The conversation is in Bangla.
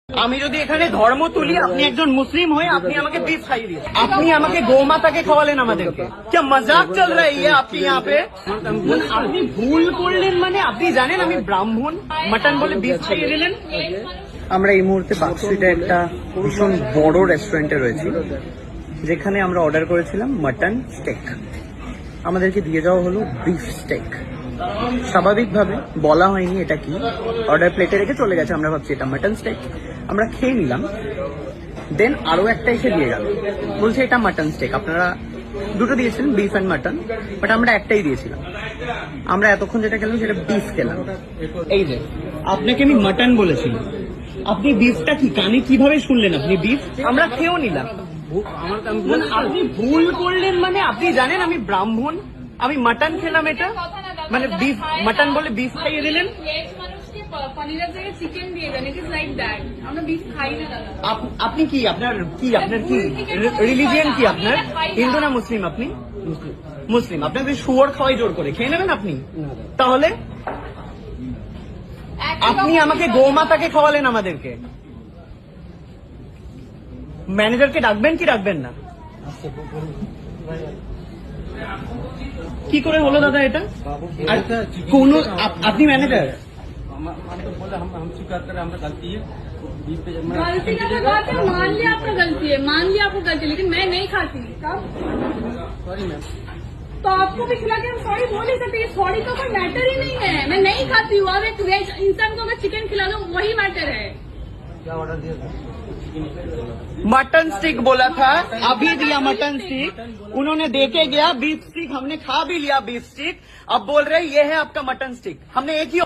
আমি যদি এখানে ধর্ম তুলি, আপনি একজন মুসলিম হয়ে আপনি আমাকে বিফ খাইয়ে দিয়েছেন, আপনি আমাকে গোমাতাকে খাওয়ালেন আমাদেরকে। क्या मजाक चल रही है आपकी यहाँ पे? আপনি ভুল করলেন, মানে আপনি জানেন আমি ব্রাহ্মণ, মাটন বলে বিফ খাইয়ে দিলেন। আমরা এই মুহূর্তে বাক্সিটা একটা ভীষণ বড় রেস্টুরেন্টে রয়েছি, যেখানে আমরা অর্ডার করেছিলাম মাটন স্টেক। আমাদেরকে দিয়ে যাওয়া হলো বিফ স্টেক। স্বাভাবিকভাবে বলা হয়নি এটা কি, অর্ডার প্লেটে রেখে চলে গেছে। আমরা ভাবছি এটা মাটন স্টেক, আমরা খেয়ে নিলাম। দেন আরো একটা এসে দিয়ে গেল, বলছে এটা মাটন স্টেক। আপনারা দুটো দিয়েছিলেন, বিফ অ্যান্ড মাটন, বাট আমরা একটাই দিয়েছিলাম। আমরা এতক্ষণ যেটা খেলাম সেটা বিফ খেলাম। এই যে আপনাকে আমি মাটন বলেছিলাম, আপনি বিফটা কি কানে কিভাবে শুনলেন? আপনি বিফ, আমরা খেয়েও নিলাম। আপনি ভুল করলেন, মানে আপনি জানেন আমি ব্রাহ্মণ, আমি মাটন খেলাম, এটা মানে বিফ মাটন বলে বিফ খাইয়ে দিলেন। আপনি কি, আপনার কি রিলিজিয়ন কি? আপনার হিন্দু না মুসলিম? আপনি মুসলিম। আপনাকে শুয়োর খাওয়াই জোর করে খেয়ে নেবেন আপনি? তাহলে আপনি আমাকে গোমাতাকে খাওয়ালেন আমাদেরকে। ম্যানেজারকে ডাকবেন কি ডাকবেন না? কি করে হলো দাদা এটা? কোন আপনি ম্যানেজার? गलती का तो बात है, मान लिया आपका गलती है, मान लिया आपको गलती है, लेकिन मैं नहीं खाती। Sorry ma'am. तो आपको भी खिला के हम सॉरी बोल नहीं सकते, सॉरी का कोई मैटर ही नहीं है। मैं नहीं खाती हूँ, अब एक वेज इंसान को अगर चिकन खिला दो वही मैटर है। क्या ऑर्डर दिया था? मटन स्टिक बोला था, अभी दिया मटन स्टिक। उन्होंने देके गया बीफ स्टिक, हमने खा भी लिया बीफ स्टिक। अब बोल रहे ये है आपका मटन स्टिक। हमने एक ही